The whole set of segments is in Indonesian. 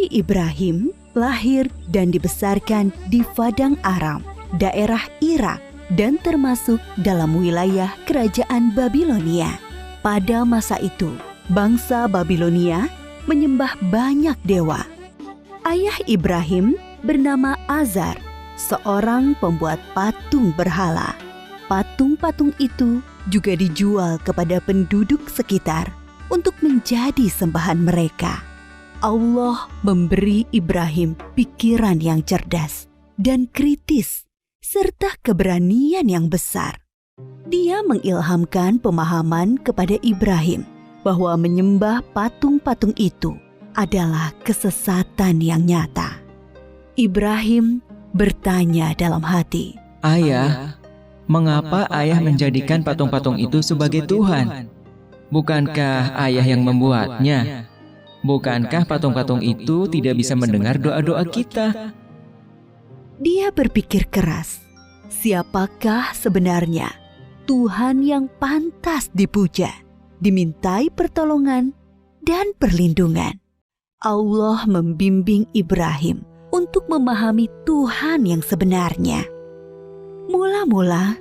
Nabi Ibrahim lahir dan dibesarkan di Padang Aram, daerah Irak, dan termasuk dalam wilayah kerajaan Babilonia. Pada masa itu, bangsa Babilonia menyembah banyak dewa. Ayah Ibrahim bernama Azar, seorang pembuat patung berhala. Patung-patung itu juga dijual kepada penduduk sekitar untuk menjadi sembahan mereka. Allah memberi Ibrahim pikiran yang cerdas dan kritis, serta keberanian yang besar. Dia mengilhamkan pemahaman kepada Ibrahim bahwa menyembah patung-patung itu adalah kesesatan yang nyata. Ibrahim bertanya dalam hati, "Ayah, mengapa ayah menjadikan patung-patung itu sebagai Tuhan? Bukankah ayah yang membuatnya? Bukankah patung-patung itu tidak bisa mendengar doa-doa kita?" Dia berpikir keras, siapakah sebenarnya Tuhan yang pantas dipuja, dimintai pertolongan dan perlindungan? Allah membimbing Ibrahim untuk memahami Tuhan yang sebenarnya. Mula-mula,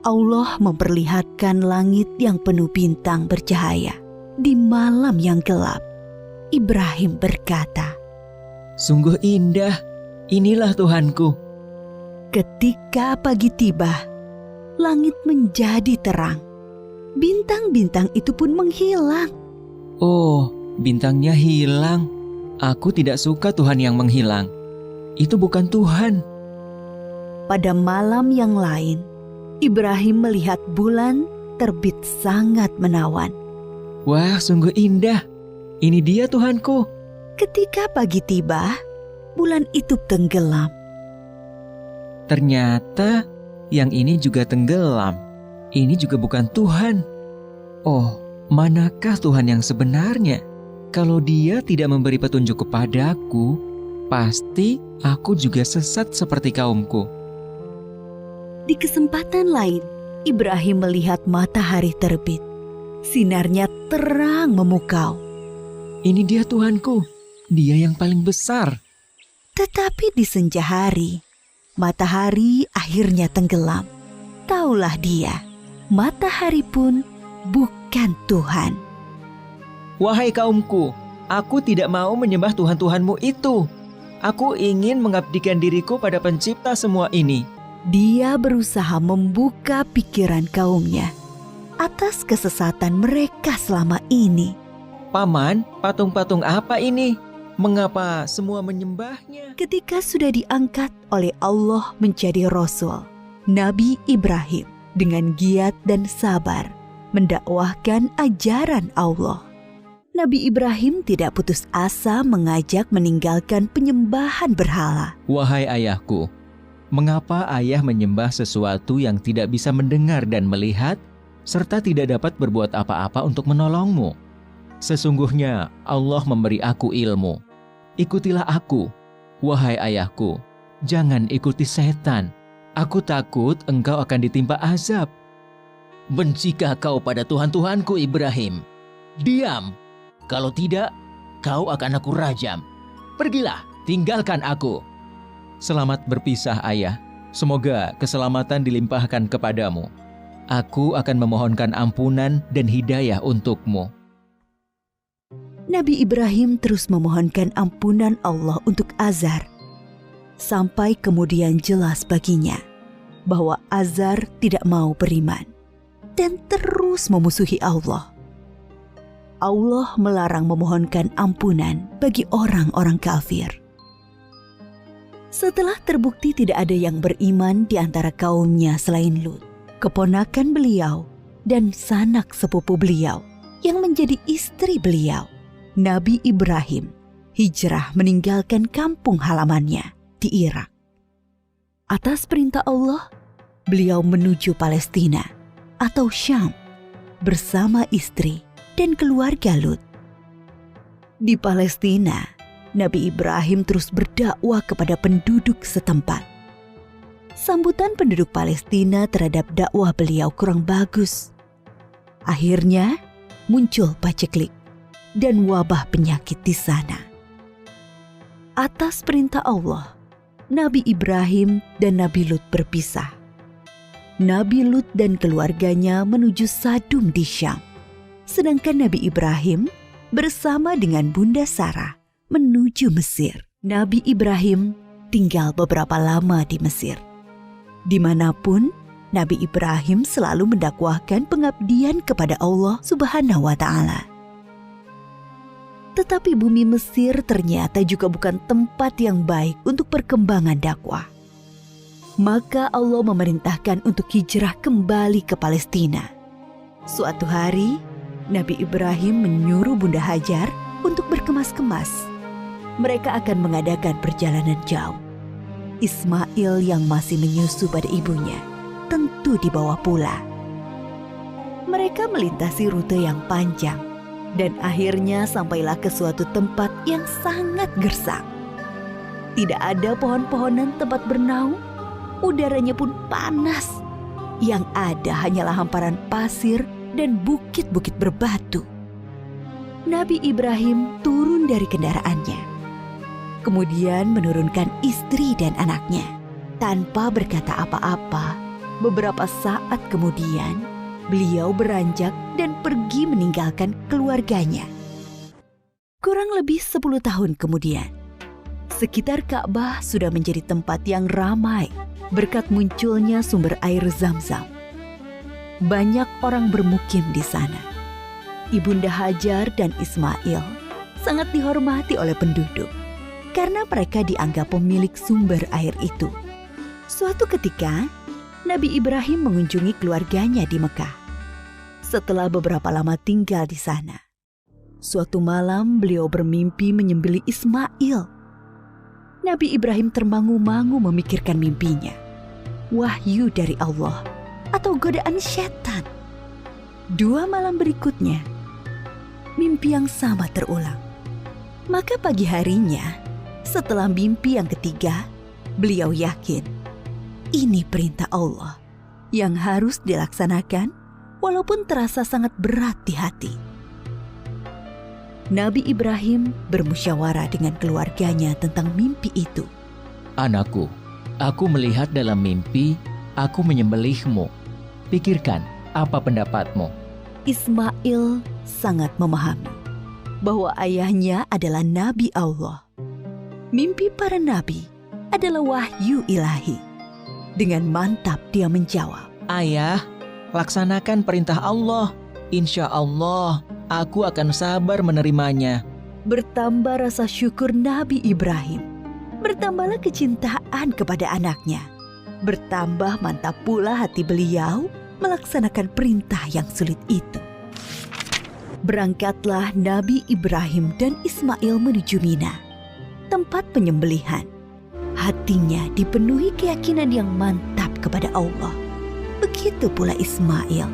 Allah memperlihatkan langit yang penuh bintang bercahaya di malam yang gelap. Ibrahim berkata, "Sungguh indah, inilah Tuhanku." Ketika pagi tiba, langit menjadi terang. Bintang-bintang itu pun menghilang. "Oh, bintangnya hilang. Aku tidak suka Tuhan yang menghilang. Itu bukan Tuhan." Pada malam yang lain, Ibrahim melihat bulan terbit sangat menawan. "Wah, sungguh indah. Ini dia Tuhanku." Ketika pagi tiba, bulan itu tenggelam. Ternyata yang ini juga tenggelam. Ini juga bukan Tuhan. Oh, manakah Tuhan yang sebenarnya? Kalau Dia tidak memberi petunjuk kepadaku, pasti aku juga sesat seperti kaumku. Di kesempatan lain, Ibrahim melihat matahari terbit. Sinarnya terang memukau. Ini dia Tuhanku, Dia yang paling besar. Tetapi di senja hari, matahari akhirnya tenggelam. Taulah dia, matahari pun bukan Tuhan. "Wahai kaumku, aku tidak mau menyembah Tuhan-Tuhanmu itu. Aku ingin mengabdikan diriku pada pencipta semua ini." Dia berusaha membuka pikiran kaumnya atas kesesatan mereka selama ini. "Paman, patung-patung apa ini? Mengapa semua menyembahnya?" Ketika sudah diangkat oleh Allah menjadi Rasul, Nabi Ibrahim dengan giat dan sabar mendakwahkan ajaran Allah. Nabi Ibrahim tidak putus asa mengajak meninggalkan penyembahan berhala. "Wahai ayahku, mengapa ayah menyembah sesuatu yang tidak bisa mendengar dan melihat, serta tidak dapat berbuat apa-apa untuk menolongmu? Sesungguhnya Allah memberi aku ilmu. Ikutilah aku, wahai ayahku. Jangan ikuti setan. Aku takut engkau akan ditimpa azab." "Bencikah kau pada Tuhan-Tuhanku Ibrahim? Diam. Kalau tidak, kau akan aku rajam. Pergilah, tinggalkan aku." "Selamat berpisah, ayah. Semoga keselamatan dilimpahkan kepadamu. Aku akan memohonkan ampunan dan hidayah untukmu." Nabi Ibrahim terus memohonkan ampunan Allah untuk Azar. Sampai kemudian jelas baginya bahwa Azar tidak mau beriman dan terus memusuhi Allah. Allah melarang memohonkan ampunan bagi orang-orang kafir. Setelah terbukti tidak ada yang beriman di antara kaumnya selain Lut, keponakan beliau dan sanak sepupu beliau yang menjadi istri beliau, Nabi Ibrahim hijrah meninggalkan kampung halamannya di Irak. Atas perintah Allah, beliau menuju Palestina atau Syam bersama istri dan keluarga Lut. Di Palestina, Nabi Ibrahim terus berdakwah kepada penduduk setempat. Sambutan penduduk Palestina terhadap dakwah beliau kurang bagus. Akhirnya muncul paceklik dan wabah penyakit di sana. Atas perintah Allah, Nabi Ibrahim dan Nabi Lut berpisah. Nabi Lut dan keluarganya menuju Sadum di Syam, sedangkan Nabi Ibrahim bersama dengan Bunda Sarah menuju Mesir. Nabi Ibrahim tinggal beberapa lama di Mesir. Dimanapun, Nabi Ibrahim selalu mendakwahkan pengabdian kepada Allah Subhanahu wa Ta'ala. Tetapi bumi Mesir ternyata juga bukan tempat yang baik untuk perkembangan dakwah. Maka Allah memerintahkan untuk hijrah kembali ke Palestina. Suatu hari, Nabi Ibrahim menyuruh Bunda Hajar untuk berkemas-kemas. Mereka akan mengadakan perjalanan jauh. Ismail yang masih menyusu pada ibunya tentu dibawa pula. Mereka melintasi rute yang panjang dan akhirnya sampailah ke suatu tempat yang sangat gersang. Tidak ada pohon-pohonan tempat bernaung, udaranya pun panas. Yang ada hanyalah hamparan pasir dan bukit-bukit berbatu. Nabi Ibrahim turun dari kendaraannya, kemudian menurunkan istri dan anaknya. Tanpa berkata apa-apa, beberapa saat kemudian beliau beranjak dan pergi meninggalkan keluarganya. Kurang lebih 10 tahun kemudian, sekitar Ka'bah sudah menjadi tempat yang ramai berkat munculnya sumber air Zam-Zam. Banyak orang bermukim di sana. Ibunda Hajar dan Ismail sangat dihormati oleh penduduk karena mereka dianggap pemilik sumber air itu. Suatu ketika, Nabi Ibrahim mengunjungi keluarganya di Mekah. Setelah beberapa lama tinggal di sana, suatu malam beliau bermimpi menyembelih Ismail. Nabi Ibrahim termangu-mangu memikirkan mimpinya. Wahyu dari Allah atau godaan setan? 2 malam berikutnya, mimpi yang sama terulang. Maka pagi harinya, setelah mimpi yang ketiga, beliau yakin ini perintah Allah yang harus dilaksanakan walaupun terasa sangat berat di hati. Nabi Ibrahim bermusyawarah dengan keluarganya tentang mimpi itu. Anakku, aku melihat dalam mimpi, aku menyembelihmu. Pikirkan, apa pendapatmu? Ismail sangat memahami bahwa ayahnya adalah Nabi Allah. Mimpi para nabi adalah wahyu ilahi. Dengan mantap dia menjawab, Ayah, laksanakan perintah Allah. Insya Allah, aku akan sabar menerimanya. Bertambah rasa syukur Nabi Ibrahim. Bertambahlah kecintaan kepada anaknya. Bertambah mantap pula hati beliau melaksanakan perintah yang sulit itu. Berangkatlah Nabi Ibrahim dan Ismail menuju Mina, tempat penyembelihan. Hatinya dipenuhi keyakinan yang mantap kepada Allah. Begitu pula Ismail.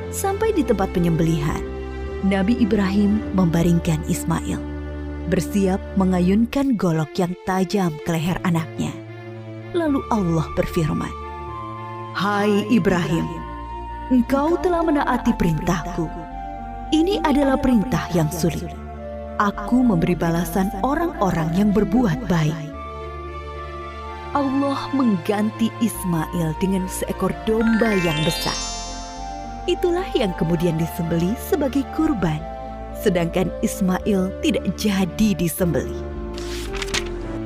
Sampai di tempat penyembelihan, Nabi Ibrahim membaringkan Ismail, bersiap mengayunkan golok yang tajam ke leher anaknya. Lalu Allah berfirman, Hai Ibrahim, engkau telah menaati perintahku. Ini adalah perintah yang sulit. Aku memberi balasan orang-orang yang berbuat baik. Allah mengganti Ismail dengan seekor domba yang besar. Itulah yang kemudian disembelih sebagai kurban, sedangkan Ismail tidak jadi disembelih.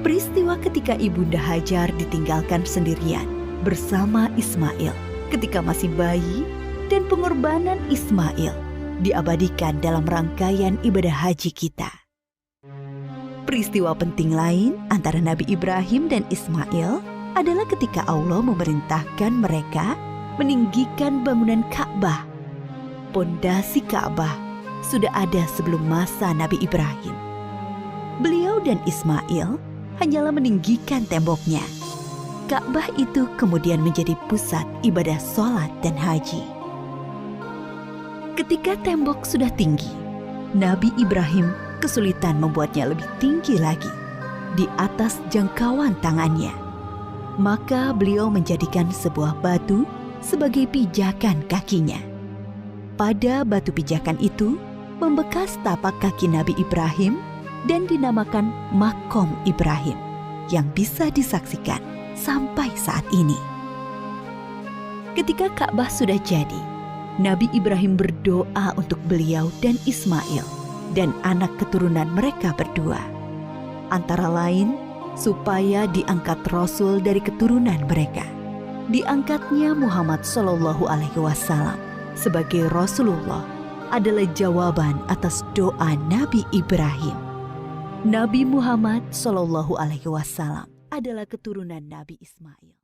Peristiwa ketika Ibunda Hajar ditinggalkan sendirian bersama Ismail ketika masih bayi dan pengorbanan Ismail diabadikan dalam rangkaian ibadah haji kita. Peristiwa penting lain antara Nabi Ibrahim dan Ismail adalah ketika Allah memerintahkan mereka meninggikan bangunan Ka'bah. Pondasi Ka'bah sudah ada sebelum masa Nabi Ibrahim. Beliau dan Ismail hanyalah meninggikan temboknya. Ka'bah itu kemudian menjadi pusat ibadah sholat dan haji. Ketika tembok sudah tinggi, Nabi Ibrahim kesulitan membuatnya lebih tinggi lagi di atas jangkauan tangannya. Maka beliau menjadikan sebuah batu sebagai pijakan kakinya. Pada batu pijakan itu membekas tapak kaki Nabi Ibrahim dan dinamakan Makom Ibrahim yang bisa disaksikan sampai saat ini. Ketika Ka'bah sudah jadi, Nabi Ibrahim berdoa untuk beliau dan Ismail dan anak keturunan mereka berdua. Antara lain, supaya diangkat Rasul dari keturunan mereka. Diangkatnya Muhammad SAW sebagai Rasulullah adalah jawaban atas doa Nabi Ibrahim. Nabi Muhammad SAW adalah keturunan Nabi Ismail.